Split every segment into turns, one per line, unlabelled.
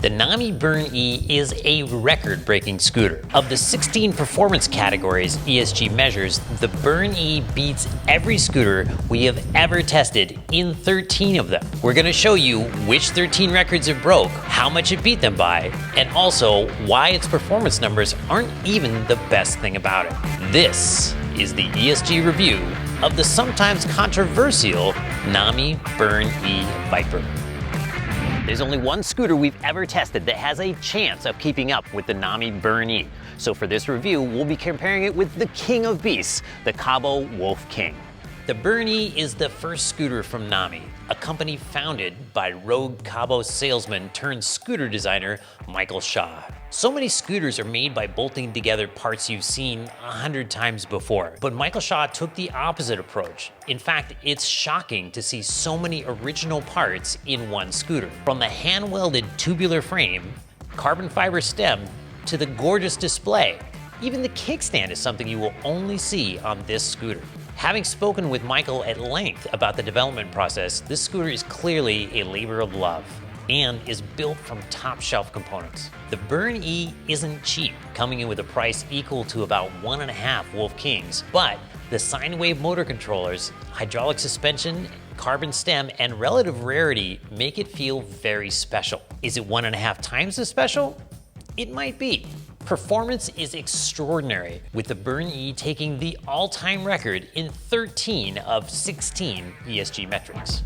The NAMI BURN-E is a record-breaking scooter. Of the 16 performance categories ESG measures, the BURN-E beats every scooter we have ever tested in 13 of them. We're going to show you which 13 records it broke, how much it beat them by, and also why its performance numbers aren't even the best thing about it. This is the ESG review of the sometimes controversial NAMI BURN-E Viper. There's only one scooter we've ever tested that has a chance of keeping up with the NAMI BURN-E. So for this review, we'll be comparing it with the king of beasts, the Cabo Wolf King. The BURN-E is the first scooter from NAMI, a company founded by rogue Cabo salesman turned scooter designer Michael Shaw. So many scooters are made by bolting together parts you've seen 100 times before, but Michael Shaw took the opposite approach. In fact, it's shocking to see so many original parts in one scooter. From the hand-welded tubular frame, carbon fiber stem, to the gorgeous display. Even the kickstand is something you will only see on this scooter. Having spoken with Michael at length about the development process, this scooter is clearly a labor of love and is built from top-shelf components. The BURN-E isn't cheap, coming in with a price equal to about 1.5 Wolf Kings, but the sine wave motor controllers, hydraulic suspension, carbon stem, and relative rarity make it feel very special. Is it 1.5 times as special? It might be. Performance is extraordinary, with the BURN-E taking the all-time record in 13 of 16 ESG metrics.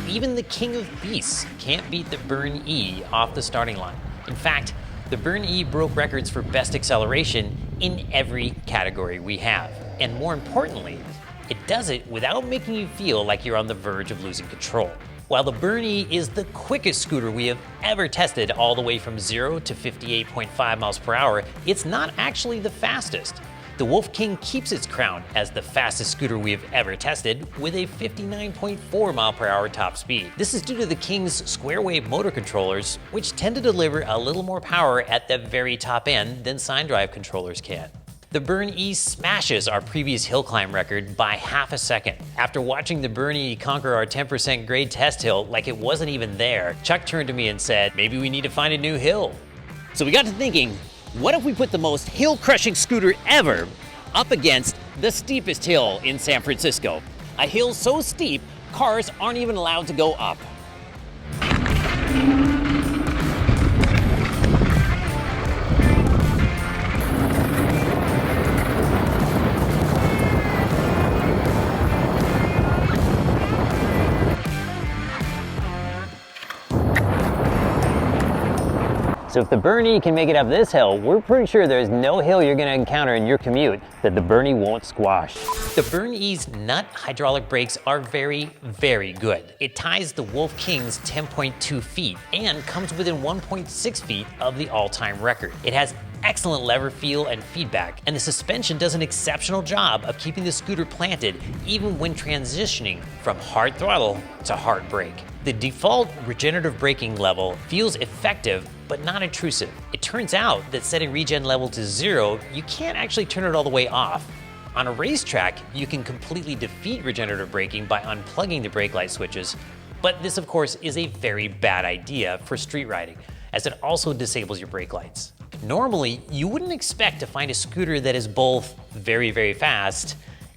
Even the king of beasts can't beat the BURN-E off the starting line. In fact, the BURN-E broke records for best acceleration in every category we have. And more importantly, it does it without making you feel like you're on the verge of losing control. While the BURN-E is the quickest scooter we have ever tested, all the way from 0 to 58.5 miles per hour, it's not actually the fastest. The Wolf King keeps its crown as the fastest scooter we have ever tested with a 59.4 mile per hour top speed. This is due to the King's square wave motor controllers, which tend to deliver a little more power at the very top end than sine drive controllers can. The BURN-E smashes our previous hill climb record by half a second. After watching the BURN-E conquer our 10% grade test hill like it wasn't even there, Chuck turned to me and said, "Maybe we need to find a new hill." So we got to thinking, what if we put the most hill-crushing scooter ever up against the steepest hill in San Francisco? A hill so steep, cars aren't even allowed to go up. So if the BURN-E can make it up this hill, we're pretty sure there's no hill you're gonna encounter in your commute that the BURN-E won't squash. The BURN-E's nut hydraulic brakes are very, very good. It ties the Wolf King's 10.2 feet and comes within 1.6 feet of the all-time record. It has excellent lever feel and feedback, and the suspension does an exceptional job of keeping the scooter planted even when transitioning from hard throttle to hard brake. The default regenerative braking level feels effective but not intrusive. It turns out that setting regen level to 0, you can't actually turn it all the way off. On a racetrack, you can completely defeat regenerative braking by unplugging the brake light switches, but this of course is a very bad idea for street riding, as it also disables your brake lights. Normally, you wouldn't expect to find a scooter that is both very, very fast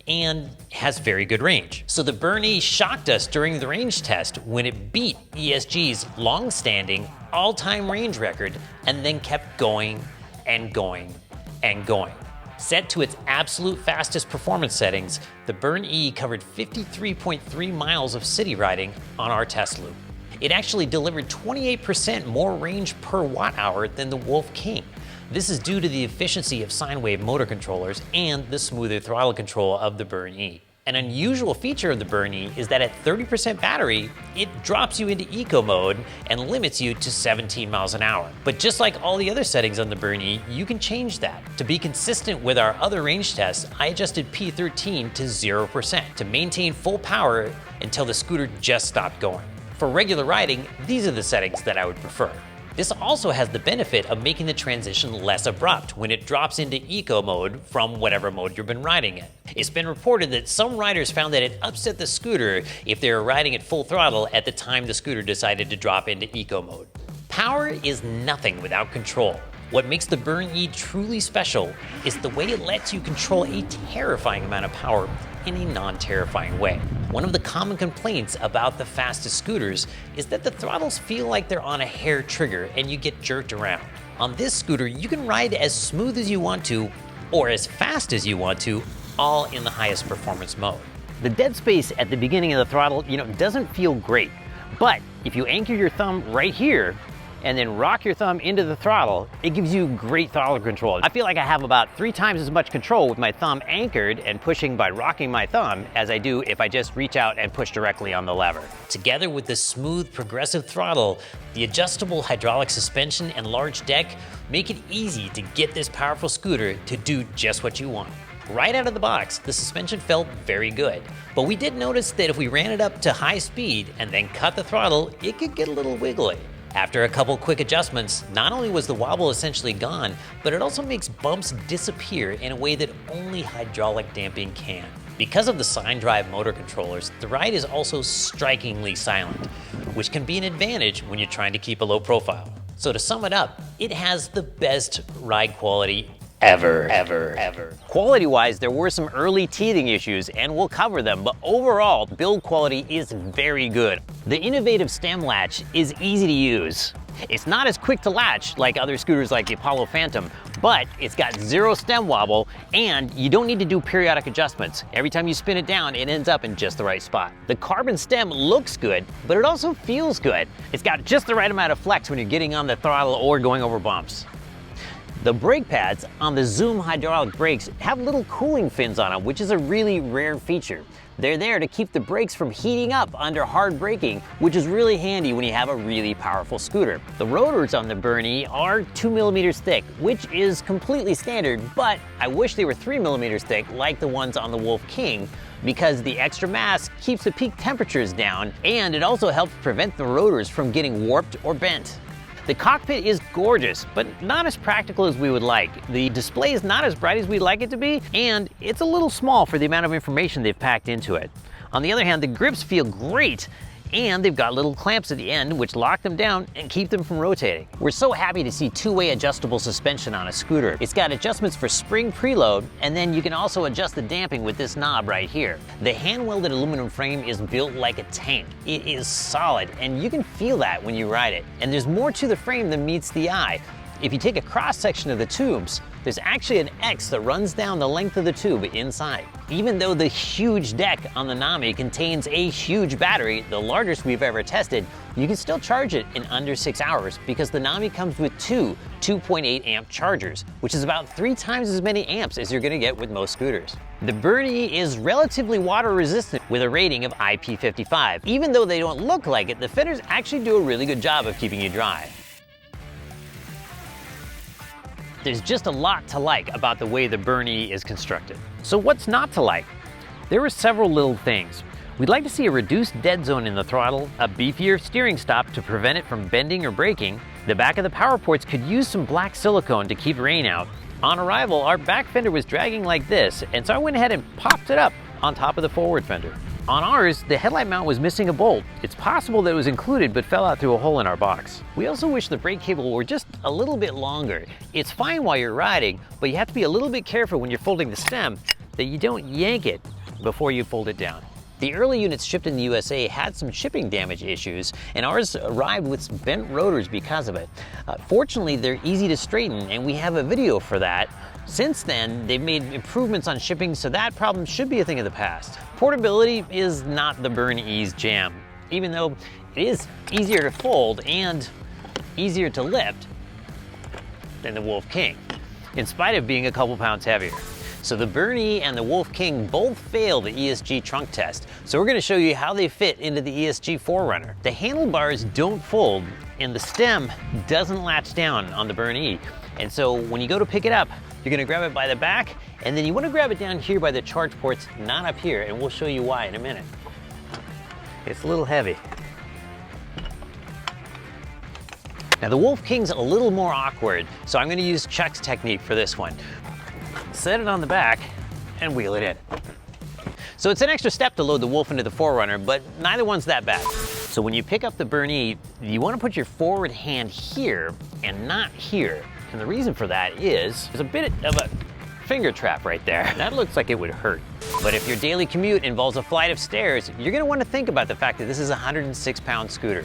and has very good range. So the BURN-E shocked us during the range test when it beat ESG's long-standing all-time range record and then kept going and going and going. Set to its absolute fastest performance settings, the BURN-E covered 53.3 miles of city riding on our test loop. It actually delivered 28% more range per watt hour than the Wolf King. This is due to the efficiency of sine wave motor controllers and the smoother throttle control of the BURN-E. An unusual feature of the BURN-E is that at 30% battery, it drops you into eco mode and limits you to 17 miles an hour. But just like all the other settings on the BURN-E, you can change that. To be consistent with our other range tests, I adjusted P13 to 0% to maintain full power until the scooter just stopped going. For regular riding, these are the settings that I would prefer. This also has the benefit of making the transition less abrupt when it drops into eco mode from whatever mode you've been riding in. It's been reported that some riders found that it upset the scooter if they were riding at full throttle at the time the scooter decided to drop into eco mode. Power is nothing without control. What makes the Burn-E truly special is the way it lets you control a terrifying amount of power in a non-terrifying way. One of the common complaints about the fastest scooters is that the throttles feel like they're on a hair trigger and you get jerked around. On this scooter, you can ride as smooth as you want to or as fast as you want to, all in the highest performance mode. The dead space at the beginning of the throttle, doesn't feel great, but if you anchor your thumb right here and then rock your thumb into the throttle, it gives you great throttle control. I feel like I have about 3 times as much control with my thumb anchored and pushing by rocking my thumb as I do if I just reach out and push directly on the lever. Together with the smooth, progressive throttle, the adjustable hydraulic suspension and large deck make it easy to get this powerful scooter to do just what you want. Right out of the box, the suspension felt very good, but we did notice that if we ran it up to high speed and then cut the throttle, it could get a little wiggly. After a couple quick adjustments, not only was the wobble essentially gone, but it also makes bumps disappear in a way that only hydraulic damping can. Because of the sine drive motor controllers, the ride is also strikingly silent, which can be an advantage when you're trying to keep a low profile. So to sum it up, it has the best ride quality ever. Quality-wise, there were some early teething issues, and we'll cover them, but overall, build quality is very good. The innovative stem latch is easy to use. It's not as quick to latch like other scooters like the Apollo Phantom, but it's got 0 stem wobble, and you don't need to do periodic adjustments. Every time you spin it down, it ends up in just the right spot. The carbon stem looks good, but it also feels good. It's got just the right amount of flex when you're getting on the throttle or going over bumps. The brake pads on the Zoom hydraulic brakes have little cooling fins on them, which is a really rare feature. They're there to keep the brakes from heating up under hard braking, which is really handy when you have a really powerful scooter. The rotors on the Burn-E are 2 millimeters thick, which is completely standard, but I wish they were 3 millimeters thick like the ones on the Wolf King, because the extra mass keeps the peak temperatures down, and it also helps prevent the rotors from getting warped or bent. The cockpit is gorgeous, but not as practical as we would like. The display is not as bright as we'd like it to be, and it's a little small for the amount of information they've packed into it. On the other hand, the grips feel great, and they've got little clamps at the end which lock them down and keep them from rotating. We're so happy to see 2-way adjustable suspension on a scooter. It's got adjustments for spring preload, and then you can also adjust the damping with this knob right here. The hand-welded aluminum frame is built like a tank. It is solid, and you can feel that when you ride it. And there's more to the frame than meets the eye. If you take a cross-section of the tubes, there's actually an X that runs down the length of the tube inside. Even though the huge deck on the NAMI contains a huge battery, the largest we've ever tested, you can still charge it in under 6 hours because the NAMI comes with 2 2.8 amp chargers, which is about 3 times as many amps as you're gonna get with most scooters. The Burn-E is relatively water resistant with a rating of IP55. Even though they don't look like it, the fenders actually do a really good job of keeping you dry. There's just a lot to like about the way the Burn-E is constructed. So what's not to like? There are several little things. We'd like to see a reduced dead zone in the throttle, a beefier steering stop to prevent it from bending or breaking. The back of the power ports could use some black silicone to keep rain out. On arrival, our back fender was dragging like this, and so I went ahead and popped it up on top of the forward fender. On ours, the headlight mount was missing a bolt. It's possible that it was included but fell out through a hole in our box. We also wish the brake cable were just a little bit longer. It's fine while you're riding, but you have to be a little bit careful when you're folding the stem that you don't yank it before you fold it down. The early units shipped in the USA had some shipping damage issues, and ours arrived with bent rotors because of it. Fortunately, they're easy to straighten, and we have a video for that. Since then, they've made improvements on shipping, so that problem should be a thing of the past. Portability is not the Burn-E's jam, even though it is easier to fold and easier to lift than the Wolf King, in spite of being a couple pounds heavier. So the Burn-E and the Wolf King both failed the ESG trunk test. So we're gonna show you how they fit into the ESG 4Runner. The handlebars don't fold and the stem doesn't latch down on the Burn-E. And so when you go to pick it up, you're gonna grab it by the back, and then you wanna grab it down here by the charge ports, not up here, and we'll show you why in a minute. It's a little heavy. Now the Wolf King's a little more awkward, so I'm gonna use Chuck's technique for this one. Set it on the back and wheel it in. So it's an extra step to load the Wolf into the 4Runner, but neither one's that bad. So when you pick up the Burn-E, you wanna put your forward hand here and not here. And the reason for that is, there's a bit of a finger trap right there. That looks like it would hurt. But if your daily commute involves a flight of stairs, you're gonna wanna think about the fact that this is a 106-pound scooter.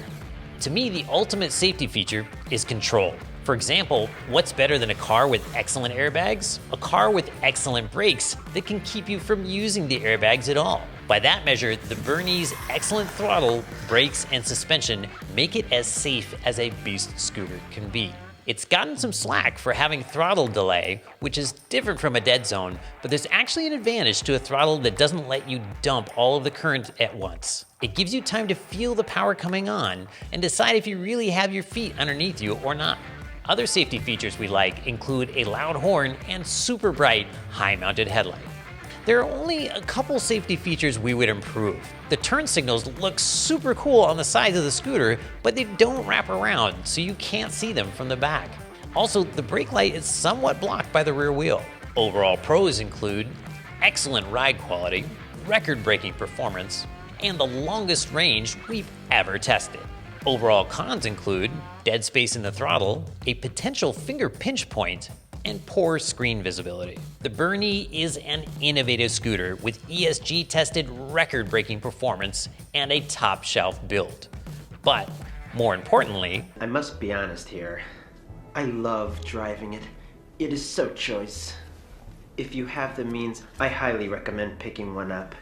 To me, the ultimate safety feature is control. For example, what's better than a car with excellent airbags? A car with excellent brakes that can keep you from using the airbags at all. By that measure, the Burn-E's excellent throttle, brakes, and suspension make it as safe as a beast scooter can be. It's gotten some slack for having throttle delay, which is different from a dead zone, but there's actually an advantage to a throttle that doesn't let you dump all of the current at once. It gives you time to feel the power coming on and decide if you really have your feet underneath you or not. Other safety features we like include a loud horn and super bright, high-mounted headlight. There are only a couple safety features we would improve. The turn signals look super cool on the sides of the scooter, but they don't wrap around, so you can't see them from the back. Also, the brake light is somewhat blocked by the rear wheel. Overall pros include excellent ride quality, record-breaking performance, and the longest range we've ever tested. Overall cons include dead space in the throttle, a potential finger pinch point, and poor screen visibility. The Burn-E is an innovative scooter with ESG-tested record-breaking performance and a top-shelf build. But more importantly,
I must be honest here. I love driving it. It is so choice. If you have the means, I highly recommend picking one up.